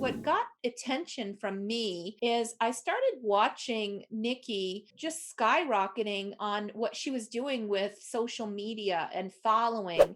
what got attention from me is I started watching Nikki just skyrocketing on what she was doing with social media and following.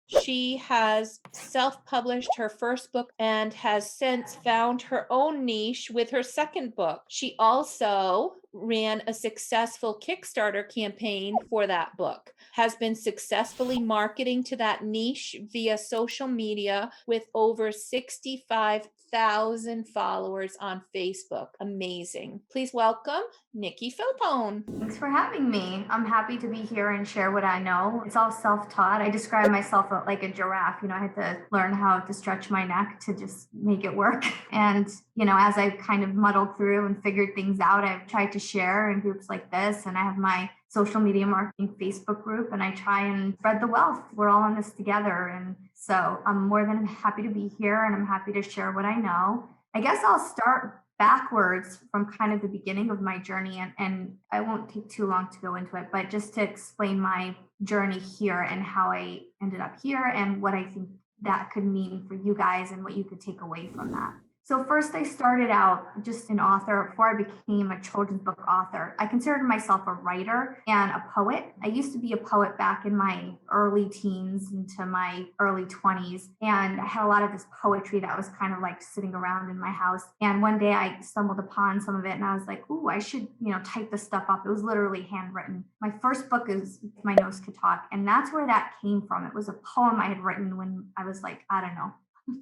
She has self-published her first book and has since found her own niche with her second book. She also ran a successful Kickstarter campaign for that book, has been successfully marketing to that niche via social media with over 65,000 followers on Facebook. Amazing. Please welcome Nikki Filippone. Thanks for having me. I'm happy to be here and share what I know. It's all self-taught. I describe myself like a giraffe. I had to learn how to stretch my neck to just make it work. And, as I kind of muddled through and figured things out, I've tried to share in groups like this. And I have my social media marketing Facebook group, and I try and spread the wealth. We're all in this together. And so I'm more than happy to be here, and I'm happy to share what I know. I guess I'll start backwards from kind of the beginning of my journey, and I won't take too long to go into it, but just to explain my journey here and how I ended up here and what I think that could mean for you guys and what you could take away from that. So first, I started out just an author before I became a children's book author. I considered myself a writer and a poet. I used to be a poet back in my early teens into my early 20s. And I had a lot of this poetry that was kind of like sitting around in my house. And one day I stumbled upon some of it and I was like, ooh, I should, type this stuff up. It was literally handwritten. My first book is If My Nose Could Talk. And that's where that came from. It was a poem I had written when I was like, I don't know,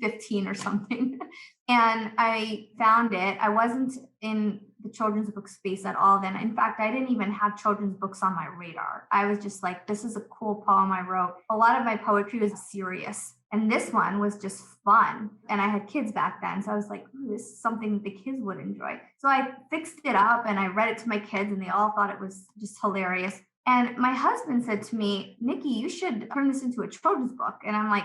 15 or something. And I found it. I wasn't in the children's book space at all then. In fact, I didn't even have children's books on my radar. I was just like, this is a cool poem I wrote. A lot of my poetry was serious. And this one was just fun. And I had kids back then. So I was like, this is something the kids would enjoy. So I fixed it up and I read it to my kids, and they all thought it was just hilarious. And my husband said to me, Nikki, you should turn this into a children's book. And I'm like,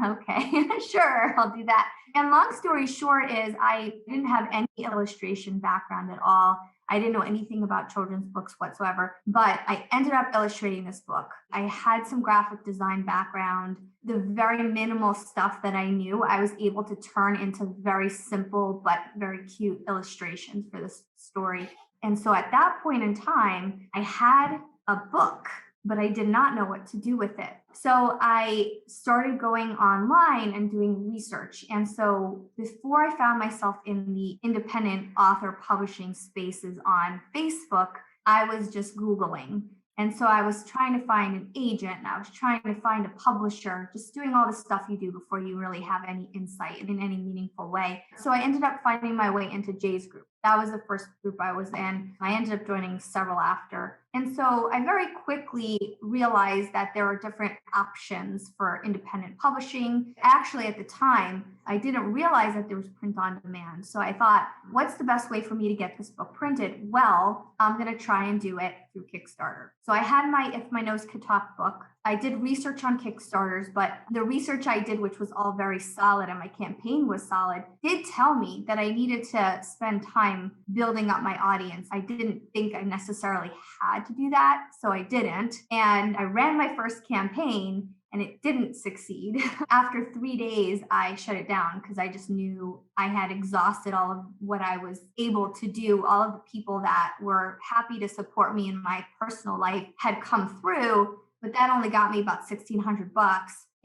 okay, sure, I'll do that. And long story short is I didn't have any illustration background at all. I didn't know anything about children's books whatsoever, but I ended up illustrating this book. I had some graphic design background. The very minimal stuff that I knew, I was able to turn into very simple but very cute illustrations for this story. And so at that point in time, I had a book, but I did not know what to do with it. So I started going online and doing research. And so before I found myself in the independent author publishing spaces on Facebook, I was just Googling. And so I was trying to find an agent, and I was trying to find a publisher, just doing all the stuff you do before you really have any insight in any meaningful way. So I ended up finding my way into Jay's group. That was the first group I was in. I ended up joining several after. And so I very quickly realized that there are different options for independent publishing. Actually, at the time, I didn't realize that there was print on demand. So I thought, what's the best way for me to get this book printed? Well, I'm going to try and do it through Kickstarter. So I had my If My Nose Could Talk book. I did research on Kickstarters, but the research I did, which was all very solid and my campaign was solid, did tell me that I needed to spend time building up my audience. I didn't think I necessarily had to do that, so I didn't. And I ran my first campaign and it didn't succeed. After 3 days, I shut it down because I just knew I had exhausted all of what I was able to do. All of the people that were happy to support me in my personal life had come through, but that only got me about $1,600.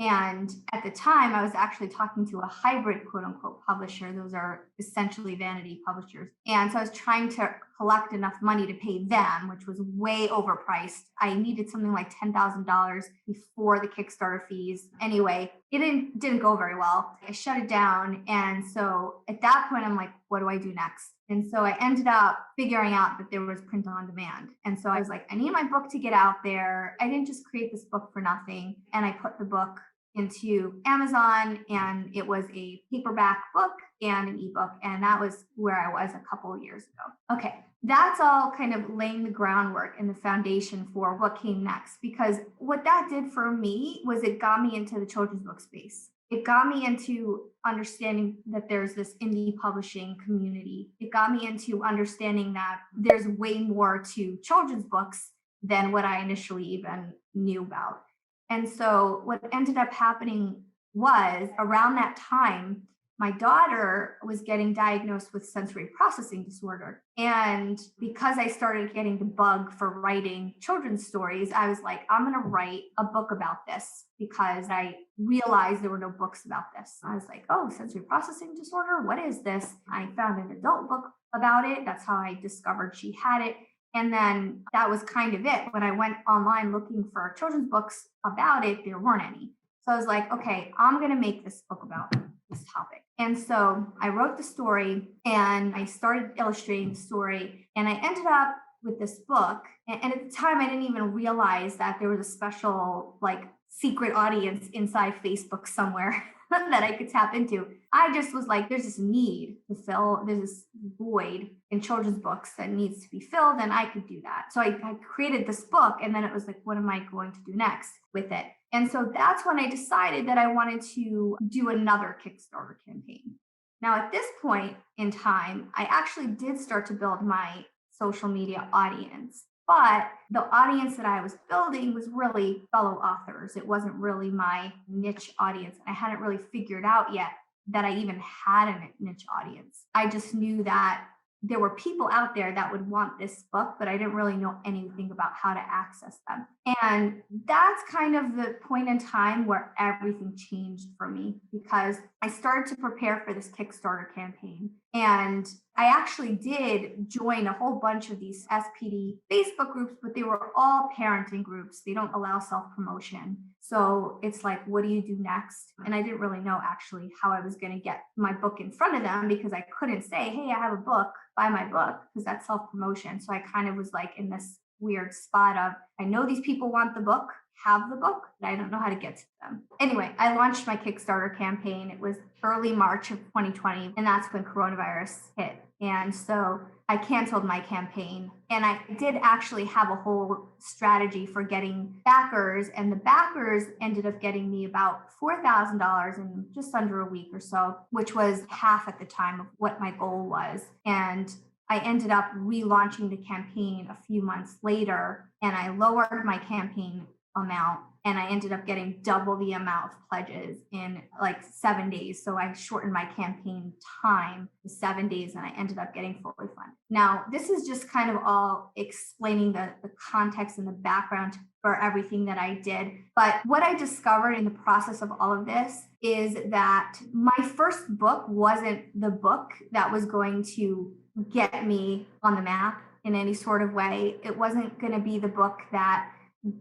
And at the time, I was actually talking to a hybrid, quote unquote, publisher. Those are essentially vanity publishers. And so I was trying to collect enough money to pay them, which was way overpriced. I needed something like $10,000 before the Kickstarter fees. Anyway, it didn't go very well. I shut it down. And so at that point, I'm like, what do I do next? And so I ended up figuring out that there was print on demand. And so I was like, I need my book to get out there. I didn't just create this book for nothing. And I put the book into Amazon, and it was a paperback book and an ebook. And that was where I was a couple of years ago. Okay, that's all kind of laying the groundwork and the foundation for what came next. Because what that did for me was it got me into the children's book space. It got me into understanding that there's this indie publishing community. It got me into understanding that there's way more to children's books than what I initially even knew about. And so what ended up happening was around that time, my daughter was getting diagnosed with sensory processing disorder. And because I started getting the bug for writing children's stories, I was like, I'm going to write a book about this because I realized there were no books about this. I was like, oh, sensory processing disorder? What is this? I found an adult book about it. That's how I discovered she had it. And then that was kind of it. When I went online looking for children's books about it, there weren't any. So I was like, okay, I'm going to make this book about this topic. And so I wrote the story and I started illustrating the story. And I ended up with this book. And at the time, I didn't even realize that there was a special, like, secret audience inside Facebook somewhere that I could tap into. I just was like, there's this need to fill, there's this void in children's books that needs to be filled, and I could do that. So I created this book, and then it was like, what am I going to do next with it? And so that's when I decided that I wanted to do another Kickstarter campaign. Now, at this point in time, I actually did start to build my social media audience. But the audience that I was building was really fellow authors. It wasn't really my niche audience. I hadn't really figured out yet that I even had a niche audience. I just knew that there were people out there that would want this book, but I didn't really know anything about how to access them. And that's kind of the point in time where everything changed for me, because I started to prepare for this Kickstarter campaign. And I actually did join a whole bunch of these SPD Facebook groups, but they were all parenting groups. They don't allow self-promotion. So it's like, what do you do next? And I didn't really know actually how I was going to get my book in front of them, because I couldn't say, hey, I have a book, buy my book, because that's self-promotion. So I kind of was like in this weird spot of, I know these people want the book, have the book, but I don't know how to get to them. Anyway, I launched my Kickstarter campaign. It was early March of 2020, and that's when coronavirus hit. And so I canceled my campaign, and I did actually have a whole strategy for getting backers, and the backers ended up getting me about $4,000 in just under a week or so, which was half at the time of what my goal was. And I ended up relaunching the campaign a few months later, and I lowered my campaign amount, and I ended up getting double the amount of pledges in like 7 days. So I shortened my campaign time to 7 days, and I ended up getting fully funded. Now, this is just kind of all explaining the context and the background for everything that I did. But what I discovered in the process of all of this is that my first book wasn't the book that was going to get me on the map in any sort of way. It wasn't going to be the book that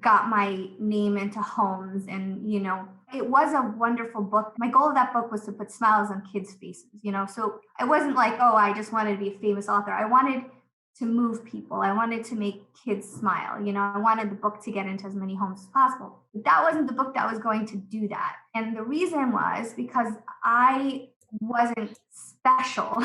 got my name into homes. And, it was a wonderful book. My goal of that book was to put smiles on kids' faces, so it wasn't like, oh, I just wanted to be a famous author. I wanted to move people. I wanted to make kids smile. I wanted the book to get into as many homes as possible. But that wasn't the book that was going to do that. And the reason was because I wasn't special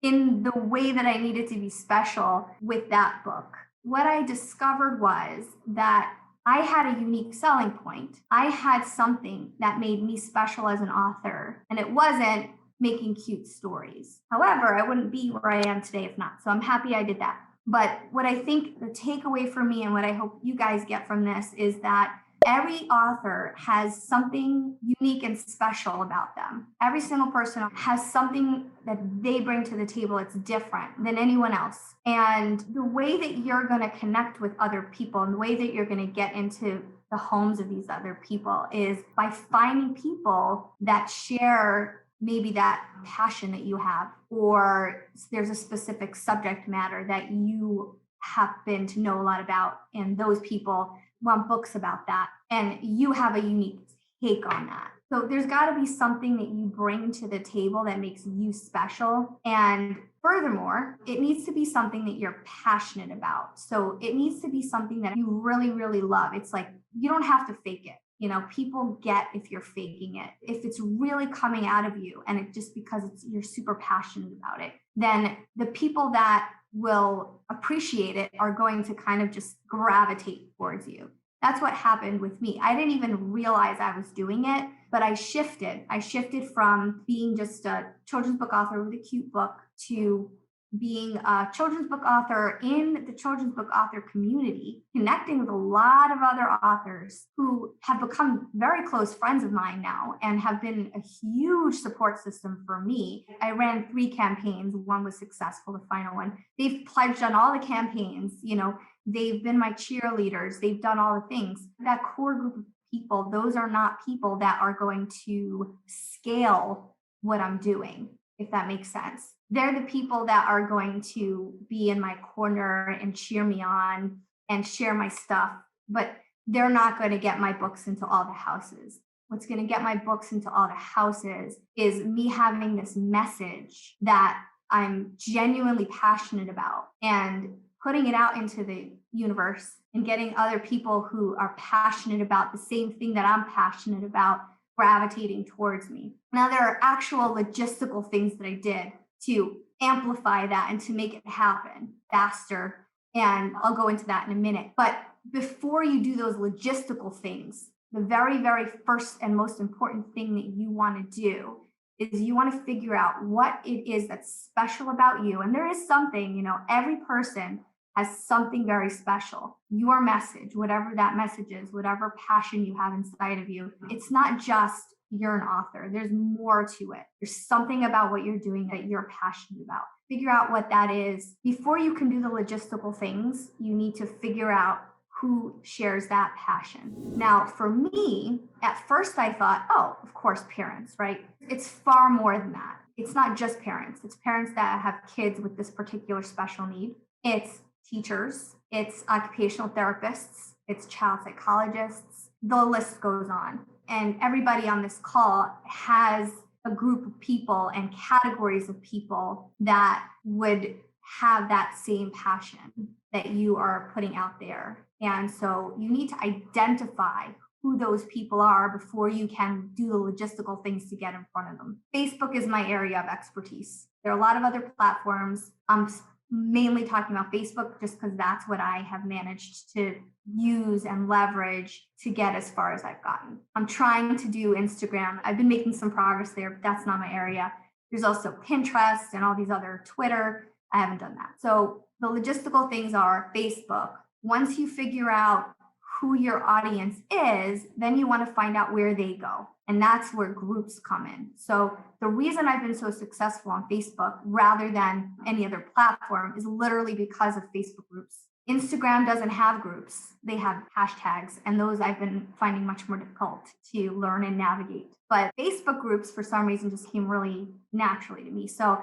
in the way that I needed to be special with that book. What I discovered was that I had a unique selling point. I had something that made me special as an author, and it wasn't making cute stories. However, I wouldn't be where I am today if not. So I'm happy I did that. But what I think the takeaway for me, and what I hope you guys get from this, is that every author has something unique and special about them. Every single person has something that they bring to the table that's different than anyone else. And the way that you're going to connect with other people, and the way that you're going to get into the homes of these other people, is by finding people that share maybe that passion that you have, or there's a specific subject matter that you happen to know a lot about, and those people want books about that, and you have a unique take on that. So there's got to be something that you bring to the table that makes you special. And furthermore, it needs to be something that you're passionate about. So it needs to be something that you really, really love. It's like, you don't have to fake it. People get if you're faking it. If it's really coming out of you, and it just because you're super passionate about it, then the people that will appreciate it are going to kind of just gravitate towards you. That's what happened with me. I didn't even realize I was doing it, but I shifted. I shifted from being just a children's book author with a cute book to being a children's book author in the children's book author community, connecting with a lot of other authors who have become very close friends of mine now and have been a huge support system for me. I ran 3 campaigns. One was successful, the final one. They've pledged on all the campaigns, they've been my cheerleaders, they've done all the things. That core group of people, those are not people that are going to scale what I'm doing, if that makes sense. They're the people that are going to be in my corner and cheer me on and share my stuff, but they're not going to get my books into all the houses. What's going to get my books into all the houses is me having this message that I'm genuinely passionate about and putting it out into the universe and getting other people who are passionate about the same thing that I'm passionate about gravitating towards me. Now, there are actual logistical things that I did to amplify that and to make it happen faster. And I'll go into that in a minute. But before you do those logistical things, the very, very first and most important thing that you want to do is you want to figure out what it is that's special about you. And there is something, every person has something very special. Your message, whatever that message is, whatever passion you have inside of you, it's not just you're an author. There's more to it. There's something about what you're doing that you're passionate about. Figure out what that is. Before you can do the logistical things, you need to figure out who shares that passion. Now, for me, at first I thought, oh, of course, parents, right? It's far more than that. It's not just parents. It's parents that have kids with this particular special need. It's teachers, it's occupational therapists, it's child psychologists, the list goes on. And everybody on this call has a group of people and categories of people that would have that same passion that you are putting out there. And so you need to identify who those people are before you can do the logistical things to get in front of them. Facebook is my area of expertise. There are a lot of other platforms. I'm mainly talking about Facebook just because that's what I have managed to use and leverage to get as far as I've gotten. I'm trying to do Instagram. I've been making some progress there, but that's not my area. There's also Pinterest and all these other Twitter. I haven't done that. So the logistical things are Facebook. Once you figure out who your audience is, then you want to find out where they go. And that's where groups come in. So the reason I've been so successful on Facebook rather than any other platform is literally because of Facebook groups. Instagram doesn't have groups. They have hashtags, and those I've been finding much more difficult to learn and navigate. But Facebook groups, for some reason, just came really naturally to me. So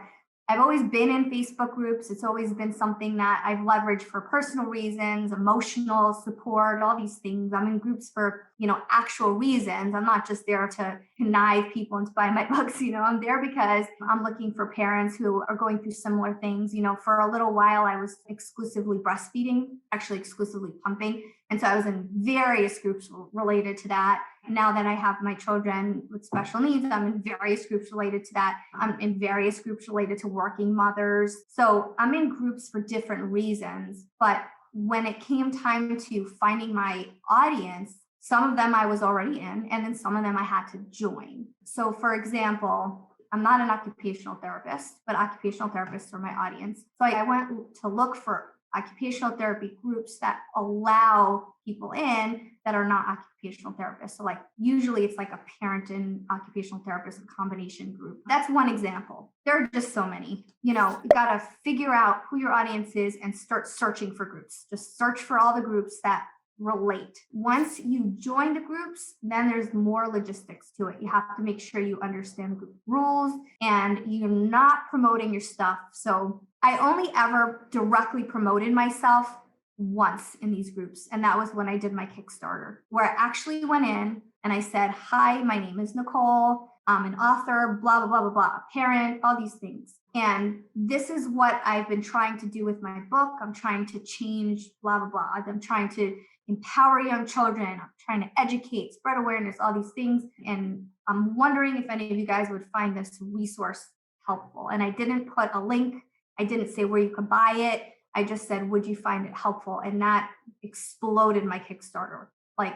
I've always been in Facebook groups. It's always been something that I've leveraged for personal reasons, emotional support, all these things. I'm in groups for, actual reasons. I'm not just there to connive people into buying my books. I'm there because I'm looking for parents who are going through similar things. For a little while, I was exclusively breastfeeding, actually exclusively pumping. And so I was in various groups related to that. Now that I have my children with special needs, I'm in various groups related to that. I'm in various groups related to working mothers. So I'm in groups for different reasons. But when it came time to finding my audience, some of them I was already in, and then some of them I had to join. So for example, I'm not an occupational therapist, but occupational therapists are my audience. So I went to look for occupational therapy groups that allow people in that are not occupational therapists. So usually it's like a parent and occupational therapist combination group. That's one example. There are just so many. You got to figure out who your audience is and start searching for groups. Just search for all the groups that relate. Once you join the groups, then there's more logistics to it. You have to make sure you understand the group rules and you're not promoting your stuff. So I only ever directly promoted myself once in these groups. And that was when I did my Kickstarter, where I actually went in and I said, hi, my name is Nicole. I'm an author, blah, blah, blah, blah, blah, a parent, all these things. And this is what I've been trying to do with my book. I'm trying to change, blah, blah, blah. I'm trying to empower young children. I'm trying to educate, spread awareness, all these things. And I'm wondering if any of you guys would find this resource helpful. And I didn't put a link. I didn't say where you could buy it. I just said, would you find it helpful? And that exploded my Kickstarter.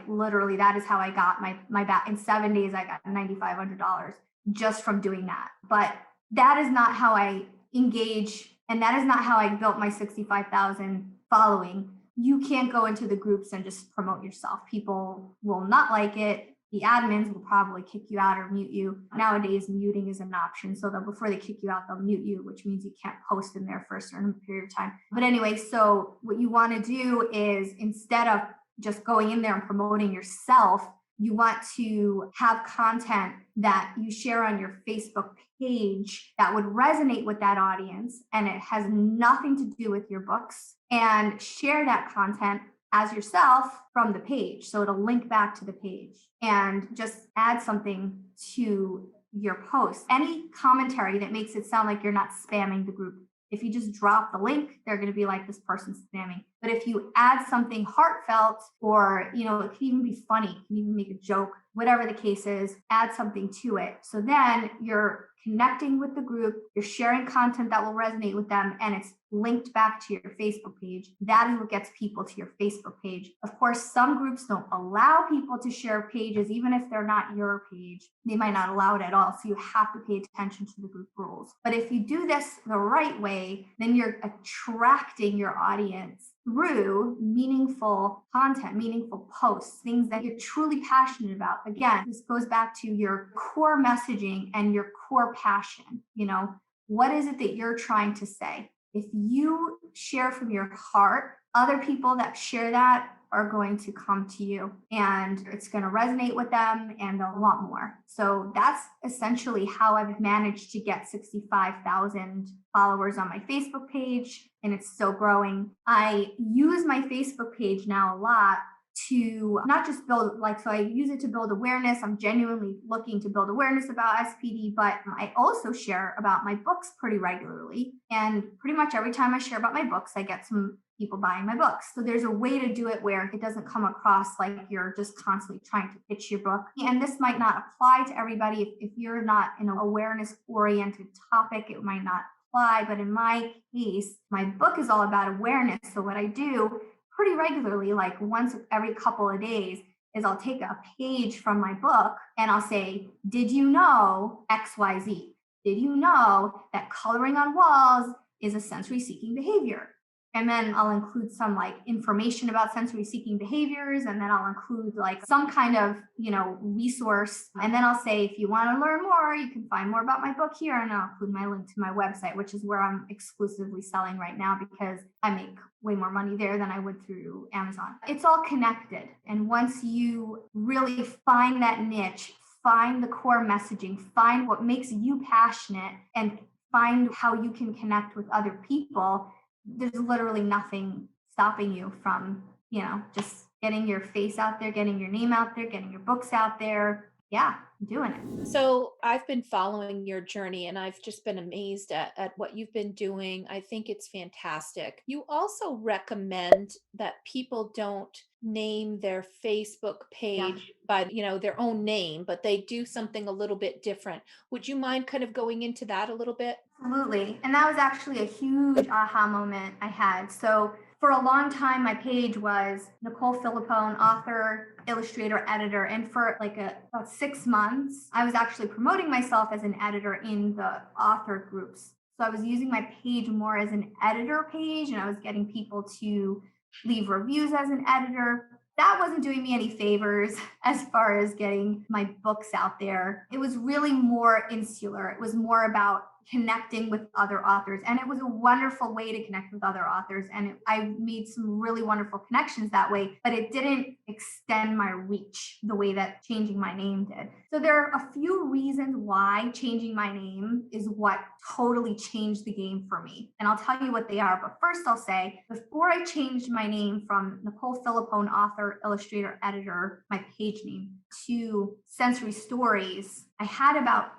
Literally, that is how I got my back. In 7 days, I got $9,500 just from doing that. But that is not how I engage. And that is not how I built my 65,000 following. You can't go into the groups and just promote yourself. People will not like it. The admins will probably kick you out or mute you. Nowadays, muting is an option. So that before they kick you out, they'll mute you, which means you can't post in there for a certain period of time. But anyway, so what you want to do is, instead of just going in there and promoting yourself, you want to have content that you share on your Facebook page that would resonate with that audience, and it has nothing to do with your books, and share that content as yourself from the page. So it'll link back to the page, and just add something to your post. Any commentary that makes it sound like you're not spamming the group. If you just drop the link, they're going to be like, this person's spamming. But if you add something heartfelt, or, it can even be funny, you can even make a joke, whatever the case is, add something to it. So then you're connecting with the group, you're sharing content that will resonate with them, and it's linked back to your Facebook page. That is what gets people to your Facebook page. Of course, some groups don't allow people to share pages, even if they're not your page. They might not allow it at all. So you have to pay attention to the group rules. But if you do this the right way, then you're attracting your audience through meaningful content, meaningful posts, things that you're truly passionate about. Again, this goes back to your core messaging and your core passion. What is it that you're trying to say? If you share from your heart, other people that share that are going to come to you, and it's going to resonate with them and a lot more. So that's essentially how I've managed to get 65,000 followers on my Facebook page, and it's still growing. I use my Facebook page now a lot to not just build, so I use it to build awareness. I'm genuinely looking to build awareness about SPD, but I also share about my books pretty regularly. And pretty much every time I share about my books, I get some people buying my books. So there's a way to do it where it doesn't come across like you're just constantly trying to pitch your book. And this might not apply to everybody. If you're not in an awareness oriented topic, it might not apply. But in my case, my book is all about awareness. So what I do pretty regularly, like once every couple of days, is I'll take a page from my book and I'll say, did you know XYZ? Did you know that coloring on walls is a sensory seeking behavior? And then I'll include some information about sensory seeking behaviors. And then I'll include some kind of, resource. And then I'll say, if you want to learn more, you can find more about my book here. And I'll include my link to my website, which is where I'm exclusively selling right now because I make way more money there than I would through Amazon. It's all connected. And once you really find that niche, find the core messaging, find what makes you passionate, and find how you can connect with other people, there's literally nothing stopping you from, just getting your face out there, getting your name out there, getting your books out there. Yeah, doing it. So I've been following your journey and I've just been amazed at what you've been doing. I think it's fantastic. You also recommend that people don't name their Facebook Yeah. page by, their own name, but they do something a little bit different. Would you mind kind of going into that a little bit? Absolutely. And that was actually a huge aha moment I had. So for a long time, my page was Nicole Filippone, author, illustrator, editor. And for about 6 months, I was actually promoting myself as an editor in the author groups. So I was using my page more as an editor page, and I was getting people to leave reviews as an editor. That wasn't doing me any favors as far as getting my books out there. It was really more insular. It was more about connecting with other authors. And it was a wonderful way to connect with other authors. And I made some really wonderful connections that way, but it didn't extend my reach the way that changing my name did. So there are a few reasons why changing my name is what totally changed the game for me. And I'll tell you what they are. But first I'll say, before I changed my name from Nicole Filippone, author, illustrator, editor, my page name, to Sensory Stories, I had about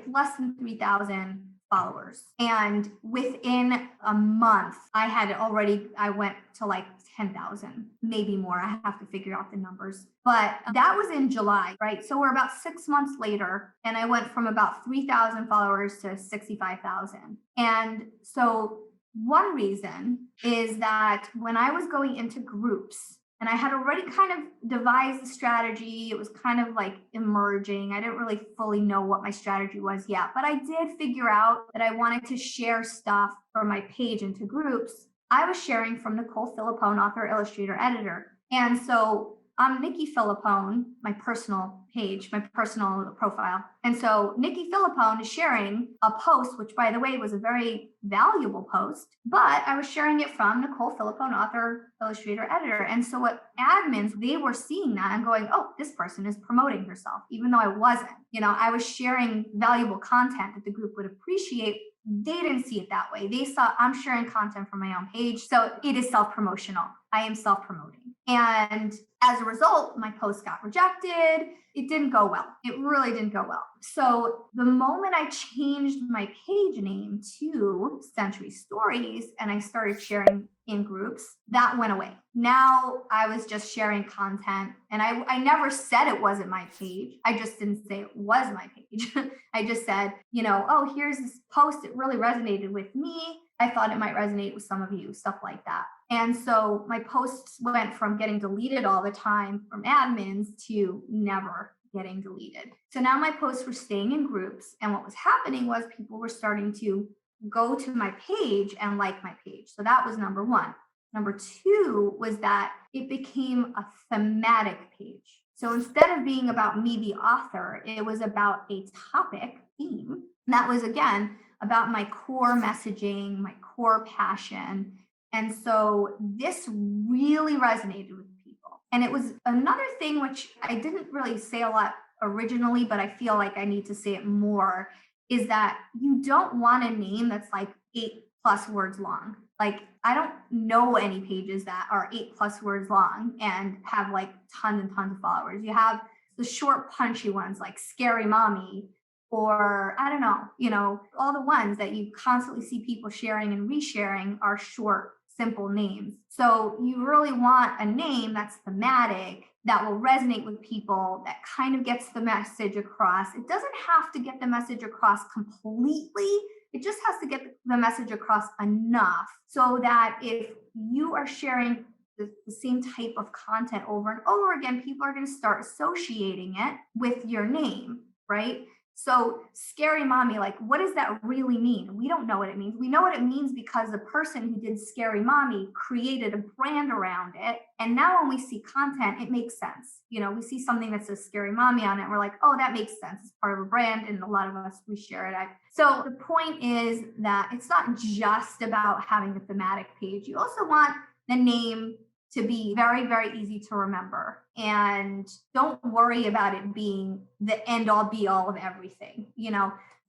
less than 3,000 followers. And within a month, I went to 10,000, maybe more. I have to figure out the numbers. But that was in July, right? So we're about 6 months later, and I went from about 3,000 followers to 65,000. And so one reason is that when I was going into groups, And I had already kind of devised the strategy. It was kind of like emerging. I didn't really fully know what my strategy was yet, but I did figure out that I wanted to share stuff from my page into groups. I was sharing from Nicole Filippone, author, illustrator, editor. And so I'm Nikki Filippone, my personal page, my personal profile. And so Nikki Filippone is sharing a post, which by the way was a very valuable post, but I was sharing it from Nicole Filippone, author, illustrator, editor. And so what admins, they were seeing that and going, oh, this person is promoting herself, even though I wasn't. I was sharing valuable content that the group would appreciate. They didn't see it that way. They saw I'm sharing content from my own page. So it is self-promotional. I am self-promoting. And as a result, my post got rejected. It didn't go well. It really didn't go well. So the moment I changed my page name to Century Stories and I started sharing in groups, that went away. Now I was just sharing content, and I never said it wasn't my page. I just didn't say it was my page. I just said, oh, here's this post. It really resonated with me. I thought it might resonate with some of you, stuff like that. And so my posts went from getting deleted all the time from admins to never getting deleted. So now my posts were staying in groups. And what was happening was people were starting to go to my page and like my page. So that was number one. Number two was that it became a thematic page. So instead of being about me, the author, it was about a topic theme. And that was, again, about my core messaging, my core passion. And so this really resonated with people. And it was another thing which I didn't really say a lot originally, but I feel like I need to say it more, is that you don't want a name that's like 8+ words long. Like, I don't know any pages that are 8+ words long and have like tons and tons of followers. You have the short, punchy ones like Scary Mommy, or I don't know, all the ones that you constantly see people sharing and resharing are short, simple names. So you really want a name that's thematic, that will resonate with people, that kind of gets the message across. It doesn't have to get the message across completely. It just has to get the message across enough so that if you are sharing the same type of content over and over again, people are going to start associating it with your name, right? So Scary Mommy, like, what does that really mean? We don't know what it means. We know what it means because the person who did Scary Mommy created a brand around it. And now when we see content, it makes sense. We see something that says Scary Mommy on it. And we're like, oh, that makes sense. It's part of a brand. And a lot of us, we share it. So the point is that it's not just about having a thematic page. You also want the name to be very, very easy to remember. And don't worry about it being the end all be all of everything.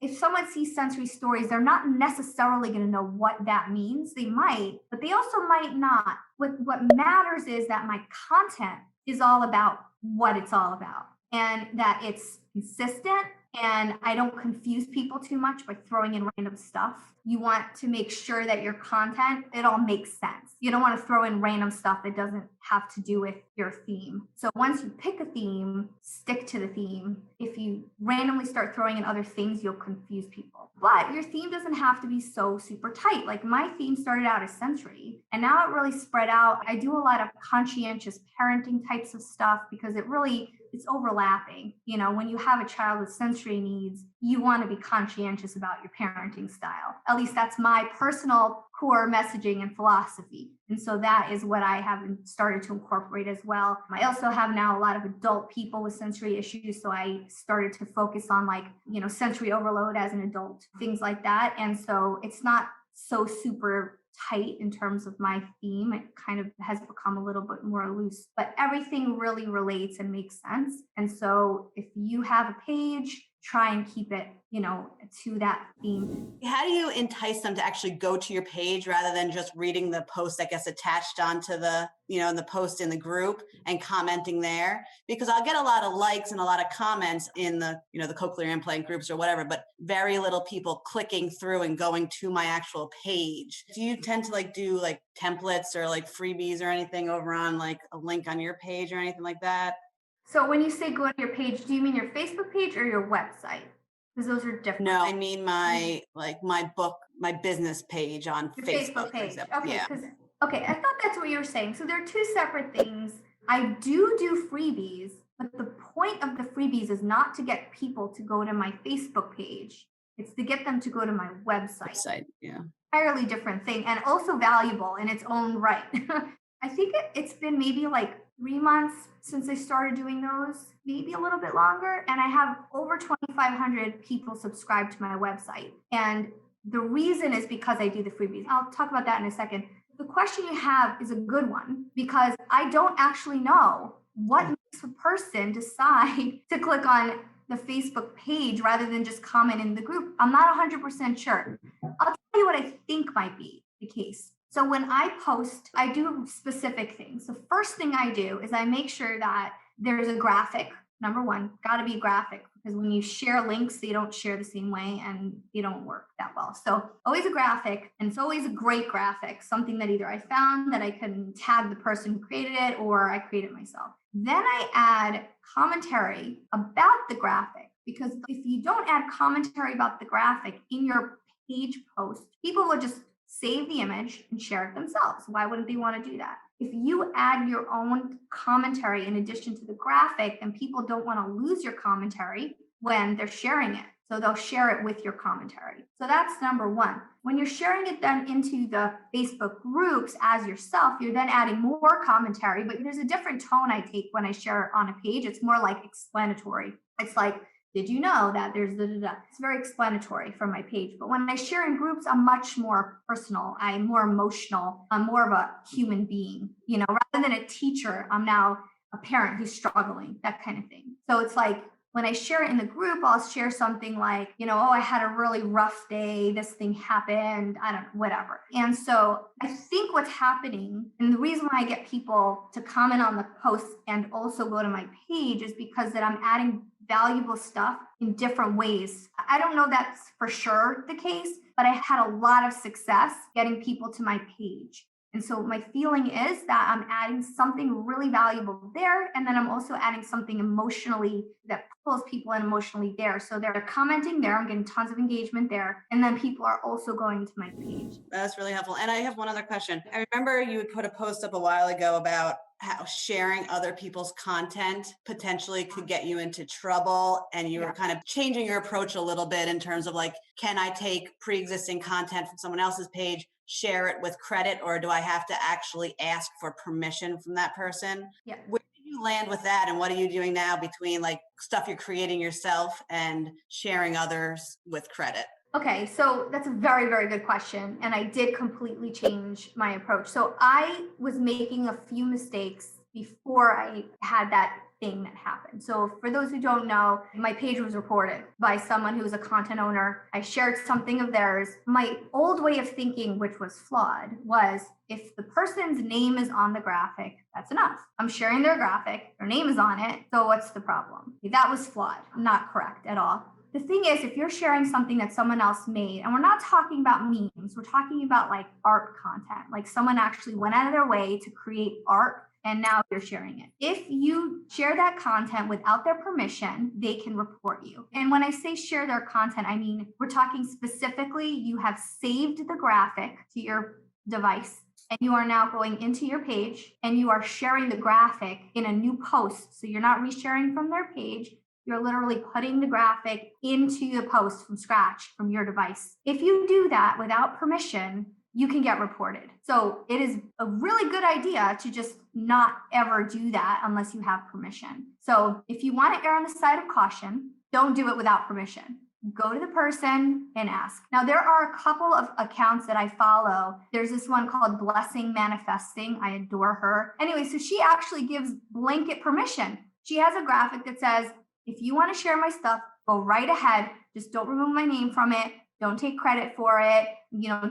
If someone sees Sensory Stories, they're not necessarily going to know what that means. They might, but they also might not. What matters is that my content is all about what it's all about, and that it's consistent, and I don't confuse people too much by throwing in random stuff. You want to make sure that your content, it all makes sense. You don't want to throw in random stuff that doesn't have to do with your theme. So once you pick a theme, stick to the theme. If you randomly start throwing in other things, you'll confuse people. But your theme doesn't have to be so super tight. Like, my theme started out as sensory, and now it really spread out. I do a lot of conscientious parenting types of stuff because it's overlapping. When you have a child with sensory needs, you want to be conscientious about your parenting style. At least that's my personal core messaging and philosophy. And so that is what I have started to incorporate as well. I also have now a lot of adult people with sensory issues. So I started to focus on sensory overload as an adult, things like that. And so it's not so super tight in terms of my theme. It kind of has become a little bit more loose, but everything really relates and makes sense. And so if you have a page, try and keep it, to that theme. How do you entice them to actually go to your page rather than just reading the post that gets attached onto the, in the post in the group and commenting there? Because I'll get a lot of likes and a lot of comments in the, the cochlear implant groups or whatever, but very little people clicking through and going to my actual page. Do you tend to do templates or freebies or anything over on a link on your page or anything like that? So when you say go to your page, do you mean your Facebook page or your website? Because those are different. No, I mean my my business page on your Facebook page. for example. Okay, Yeah. Okay, I thought that's what you were saying. So there are two separate things. I do freebies, but the point of the freebies is not to get people to go to my Facebook page. It's to get them to go to my website. Website, yeah. Entirely different thing and also valuable in its own right. I think it's been maybe like 3 months since I started doing those, maybe a little bit longer. And I have over 2,500 people subscribed to my website. And the reason is because I do the freebies. I'll talk about that in a second. The question you have is a good one because I don't actually know what makes a person decide to click on the Facebook page rather than just comment in the group. I'm not 100% sure. I'll tell you what I think might be the case. So when I post, I do specific things. The first thing I do is I make sure that there's a graphic. Number one, got to be graphic because when you share links, they don't share the same way and they don't work that well. So always a graphic, and it's always a great graphic, something that either I found that I can tag the person who created it or I create it myself. Then I add commentary about the graphic because if you don't add commentary about the graphic in your page post, people will just save the image and share it themselves. Why wouldn't they want to do that? If you add your own commentary in addition to the graphic, then people don't want to lose your commentary when they're sharing it. So they'll share it with your commentary. So that's number one. When you're sharing it then into the Facebook groups as yourself, you're then adding more commentary, but there's a different tone I take when I share it on a page. It's more like explanatory. It's like, did you know that there's da, da, da. It's very explanatory from my page. But when I share in groups, I'm much more personal. I'm more emotional. I'm more of a human being. Rather than a teacher, I'm now a parent who's struggling, that kind of thing. So it's like when I share it in the group, I'll share something like, oh, I had a really rough day. This thing happened. I don't know, whatever. And so I think what's happening, and the reason why I get people to comment on the posts and also go to my page is because that I'm adding valuable stuff in different ways. I don't know that's for sure the case, but I had a lot of success getting people to my page. And so my feeling is that I'm adding something really valuable there. And then I'm also adding something emotionally that pulls people in emotionally there. So they're commenting there. I'm getting tons of engagement there. And then people are also going to my page. That's really helpful. And I have one other question. I remember you had put a post up a while ago about how sharing other people's content potentially could get you into trouble. And you were kind of changing your approach a little bit in terms of like, can I take pre-existing content from someone else's page, share it with credit, or do I have to actually ask for permission from that person? Yeah. Where did you land with that? And what are you doing now between like stuff you're creating yourself and sharing others with credit? Okay, so that's a very, very good question. And I did completely change my approach. So I was making a few mistakes before I had that thing that happened. So for those who don't know, my page was reported by someone who was a content owner. I shared something of theirs. My old way of thinking, which was flawed, was if the person's name is on the graphic, that's enough. I'm sharing their graphic, their name is on it. So what's the problem? That was flawed, not correct at all. The thing is, if you're sharing something that someone else made, and we're not talking about memes, we're talking about like art content, like someone actually went out of their way to create art and now you're sharing it. If you share that content without their permission, they can report you. And when I say share their content, I mean, we're talking specifically, you have saved the graphic to your device and you are now going into your page and you are sharing the graphic in a new post. So you're not resharing from their page. You're literally putting the graphic into the post from scratch from your device. If you do that without permission, you can get reported. So it is a really good idea to just not ever do that unless you have permission. So if you want to err on the side of caution, don't do it without permission. Go to the person and ask. Now, there are a couple of accounts that I follow. There's this one called Blessing Manifesting. I adore her. Anyway, so she actually gives blanket permission. She has a graphic that says, if you want to share my stuff, go right ahead. Just don't remove my name from it. Don't take credit for it.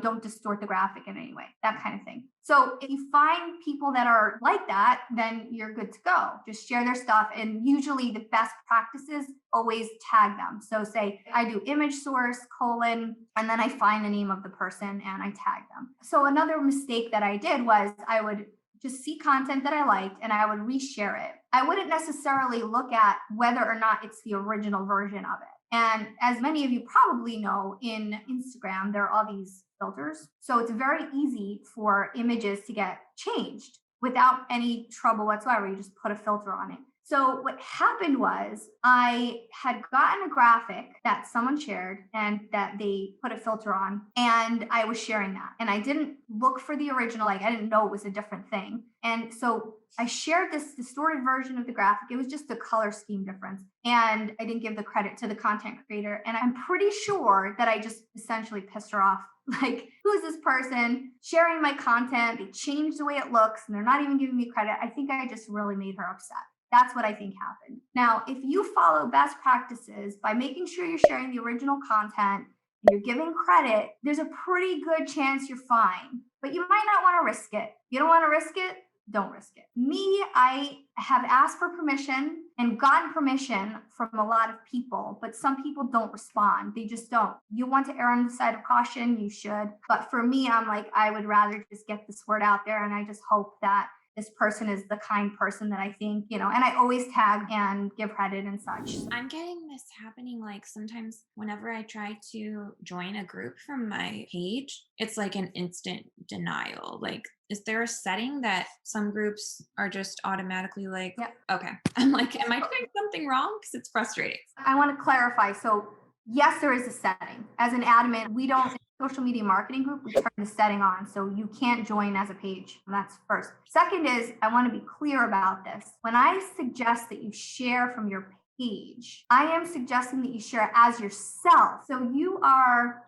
Don't distort the graphic in any way, that kind of thing. So if you find people that are like that, then you're good to go. Just share their stuff. And usually the best practices, always tag them. So say I do image source, and then I find the name of the person and I tag them. So another mistake that I did was I would just see content that I liked and I would reshare it. I wouldn't necessarily look at whether or not it's the original version of it. And as many of you probably know, in Instagram, there are all these filters. So it's very easy for images to get changed without any trouble whatsoever. You just put a filter on it. So what happened was I had gotten a graphic that someone shared and that they put a filter on, and I was sharing that. And I didn't look for the original, like I didn't know it was a different thing. And so I shared this distorted version of the graphic. It was just a color scheme difference. And I didn't give the credit to the content creator. And I'm pretty sure that I just essentially pissed her off. Like, who is this person sharing my content? They changed the way it looks and they're not even giving me credit. I think I just really made her upset. That's what I think happened. Now, if you follow best practices by making sure you're sharing the original content, and you're giving credit, there's a pretty good chance you're fine. But you might not want to risk it. You don't want to risk it? Don't risk it. Me, I have asked for permission and gotten permission from a lot of people, but some people don't respond. They just don't. You want to err on the side of caution, you should. But for me, I'm like, I would rather just get this word out there. And I just hope that this person is the kind person that I think, and I always tag and give credit and such. I'm getting this happening like sometimes whenever I try to join a group from my page, it's like an instant denial. Like, is there a setting that some groups are just automatically like, Yep. Okay. I'm like, am I doing something wrong? Because it's frustrating. I want to clarify. So yes, there is a setting. As an admin, we don't, social media marketing group, we turn the setting on. So you can't join as a page. That's first. Second is, I want to be clear about this. When I suggest that you share from your page, I am suggesting that you share as yourself. So you are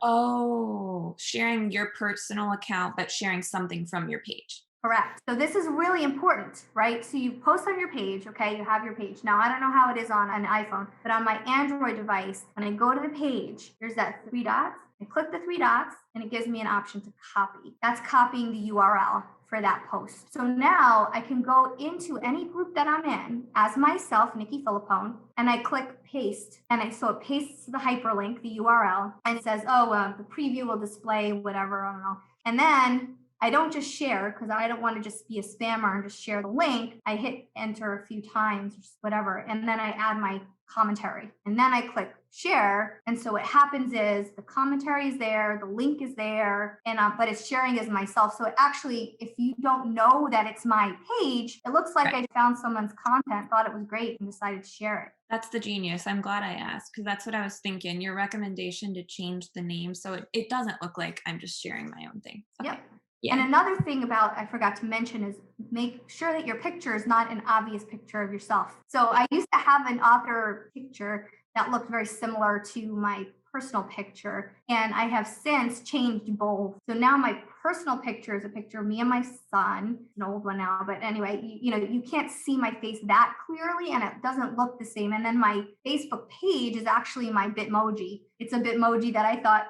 sharing your personal account, but sharing something from your page. Correct. So this is really important, right? So you post on your page, okay? You have your page. Now, I don't know how it is on an iPhone, but on my Android device, when I go to the page, there's that 3 dots. I click the 3 dots and it gives me an option to copy. That's copying the URL for that post. So now I can go into any group that I'm in as myself, Nikki Filippone, and I click paste. And so it pastes the hyperlink, the URL, and it says, the preview will display whatever, I don't know. And then I don't just share because I don't want to just be a spammer and just share the link. I hit enter a few times, just whatever. And then I add my commentary and then I click share. And so what happens is the commentary is there, the link is there, and but it's sharing as myself. So it actually, if you don't know that it's my page, it looks like I found someone's content, thought it was great, and decided to share it. That's the genius. I'm glad I asked because that's what I was thinking. Your recommendation to change the name so it doesn't look like I'm just sharing my own thing. Okay. Yep. Yeah. And another thing I forgot to mention is make sure that your picture is not an obvious picture of yourself. So I used to have an author picture that looked very similar to my personal picture, and I have since changed both. So now my personal picture is a picture of me and my son, an old one now, but anyway, you can't see my face that clearly and it doesn't look the same. And then my Facebook page is actually my Bitmoji. It's a Bitmoji that I thought,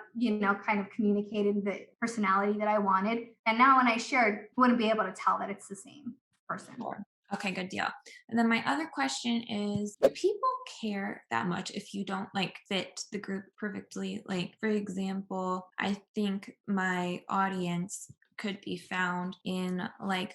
kind of communicated the personality that I wanted. And now when I shared, you wouldn't be able to tell that it's the same person. Sure. Okay, good deal. And then my other question is, do people care that much if you don't fit the group perfectly? Like, for example, I think my audience could be found in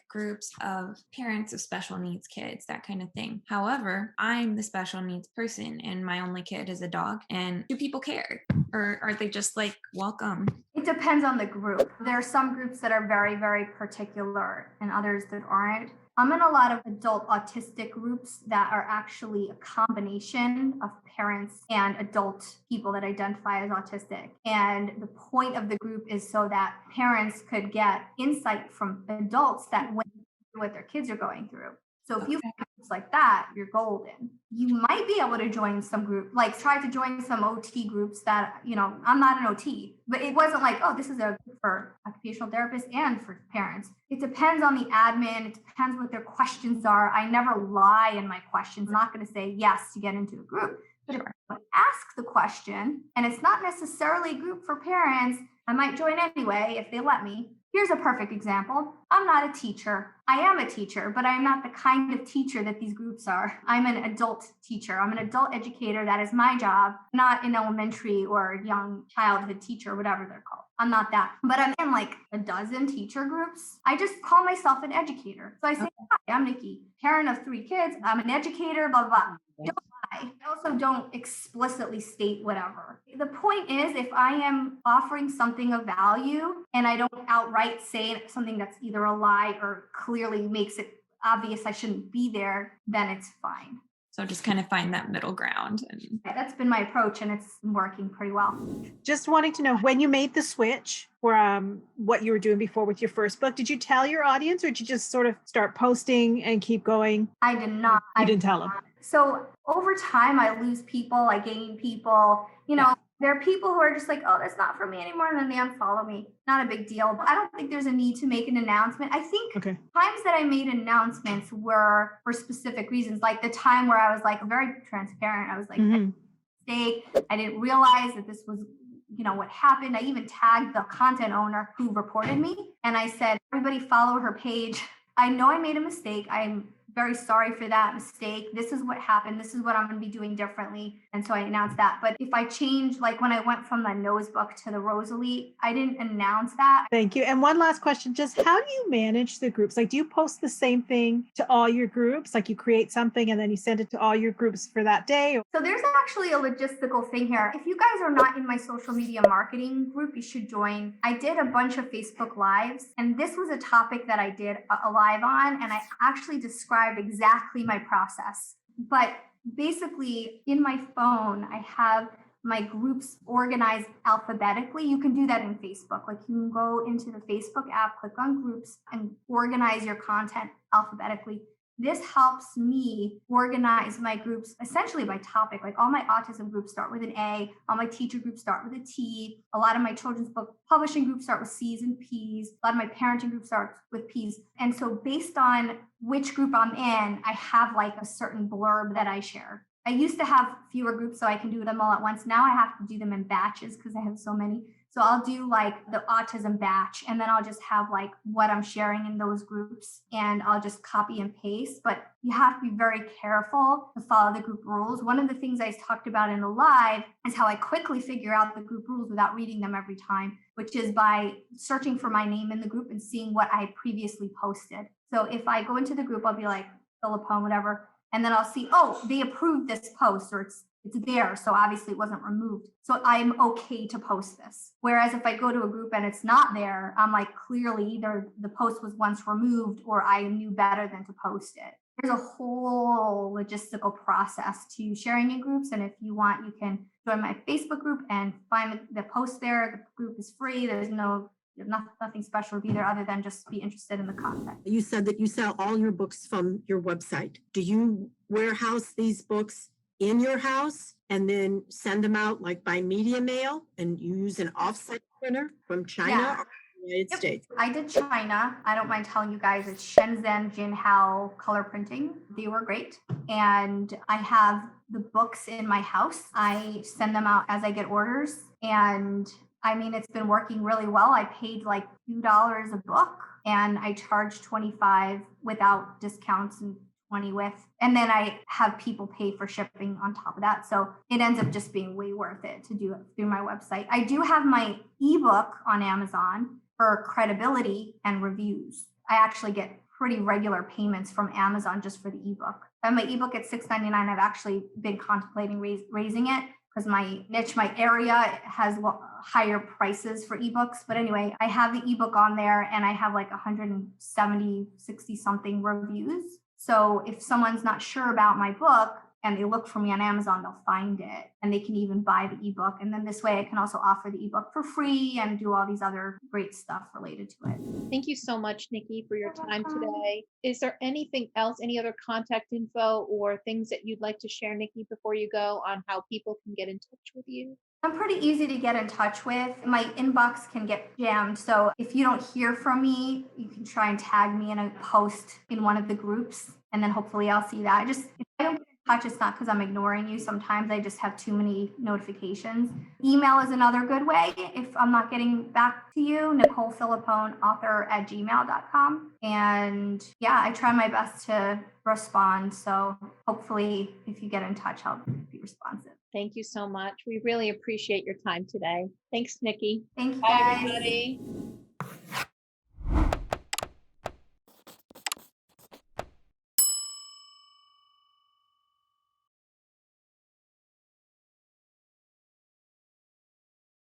groups of parents of special needs kids, that kind of thing. However, I'm the special needs person and my only kid is a dog. And do people care? Or are they just welcome? It depends on the group. There are some groups that are very, very particular and others that aren't. I'm in a lot of adult autistic groups that are actually a combination of parents and adult people that identify as autistic. And the point of the group is so that parents could get insight from adults that went through what their kids are going through. So if you have groups like that, you're golden. You might be able to join some group, try to join some OT groups that, I'm not an OT, but it wasn't this is a group for occupational therapists and for parents. It depends on the admin. It depends what their questions are. I never lie in my questions. I'm not going to say yes to get into a group. But if I ask the question and it's not necessarily a group for parents, I might join anyway if they let me. Here's a perfect example. I'm not a teacher. I am a teacher, but I'm not the kind of teacher that these groups are. I'm an adult teacher. I'm an adult educator. That is my job, not an elementary or young childhood teacher, whatever they're called. I'm not that. But I'm in a dozen teacher groups. I just call myself an educator. So I say, Hi, I'm Nikki, parent of 3 kids. I'm an educator, blah, blah, blah. Don't lie. I also don't explicitly state whatever. The point is, if I am offering something of value and I don't outright say something that's either a lie or clearly makes it obvious I shouldn't be there, then it's fine. So just kind of find that middle ground. And That's been my approach, and it's working pretty well. Just wanting to know, when you made the switch from what you were doing before with your first book, did you tell your audience, or did you just sort of start posting and keep going? I did not. You didn't tell them. So over time, I lose people, I gain people. There are people who are just like, oh, that's not for me anymore. And then they unfollow me. Not a big deal. But I don't think there's a need to make an announcement. I think Okay. times that I made announcements were for specific reasons. Like the time where I was like very transparent. I was like, mistake. I didn't realize that this was, what happened. I even tagged the content owner who reported me. And I said, everybody follow her page. I know I made a mistake. I'm very sorry for that mistake. This is what happened. This is what I'm going to be doing differently. And so I announced that. But if I change, like when I went from the Nose book to the Rosalie, I didn't announce that. Thank you. And one last question, just how do you manage the groups? Like, do you post the same thing to all your groups? Like you create something and then you send it to all your groups for that day? So there's actually a logistical thing here. If you guys are not in my social media marketing group, you should join. I did a bunch of Facebook Lives, and this was a topic that I did a live on, and I actually described exactly my process. But basically, in my phone, I have my groups organized alphabetically. You can do that in Facebook. Like you can go into the Facebook app, click on groups, and organize your content alphabetically. This helps me organize my groups essentially by topic. Like all my autism groups start with an A, all my teacher groups start with a T, a lot of my children's book publishing groups start with C's and P's, a lot of my parenting groups start with P's. And so based on which group I'm in, I have like a certain blurb that I share. I used to have fewer groups so I can do them all at once. Now I have to do them in batches because I have so many. So I'll do like the autism batch, and then I'll just have like what I'm sharing in those groups, and I'll just copy and paste. But you have to be very careful to follow the group rules. One of the things I talked about in the live is how I quickly figure out the group rules without reading them every time, which is by searching for my name in the group and seeing what I had previously posted. So if I go into the group, I'll be like Filippone, whatever, and then I'll see, oh, they approved this post, or it's there. So obviously it wasn't removed. So I'm okay to post this. Whereas if I go to a group and it's not there, I'm like, clearly either the post was once removed or I knew better than to post it. There's a whole logistical process to sharing in groups. And if you want, you can join my Facebook group and find the post there. The group is free. There's nothing special to be there other than just be interested in the content. You said that you sell all your books from your website. Do you warehouse these books in your house and then send them out like by media mail and use an offset printer from China or the United States? I did China. I don't mind telling you guys, it's Shenzhen Jinhao color printing. They were great. And I have the books in my house. I send them out as I get orders. And I mean, it's been working really well. I paid like $2 a book and I charge $25 without discounts and 20 with, and then I have people pay for shipping on top of that. So it ends up just being way worth it to do it through my website. I do have my ebook on Amazon for credibility and reviews. I actually get pretty regular payments from Amazon just for the ebook. And my ebook at $6.99, I've actually been contemplating raising it because my niche, my area has higher prices for ebooks. But anyway, I have the ebook on there and I have like 170, 60 something reviews. So if someone's not sure about my book and they look for me on Amazon, they'll find it and they can even buy the ebook. And then this way I can also offer the ebook for free and do all these other great stuff related to it. Thank you so much, Nikki, for your time today. Is there anything else, any other contact info or things that you'd like to share, Nikki, before you go on how people can get in touch with you? I'm pretty easy to get in touch with. My inbox can get jammed. So if you don't hear from me, you can try and tag me in a post in one of the groups. And then hopefully I'll see that. If I don't get in touch, it's not because I'm ignoring you. Sometimes I just have too many notifications. Email is another good way. If I'm not getting back to you, Nicole Filippone, author@gmail.com. And yeah, I try my best to respond. So hopefully if you get in touch, I'll be responsive. Thank you so much. We really appreciate your time today. Thanks, Nikki. Thank you, Bye, guys. everybody.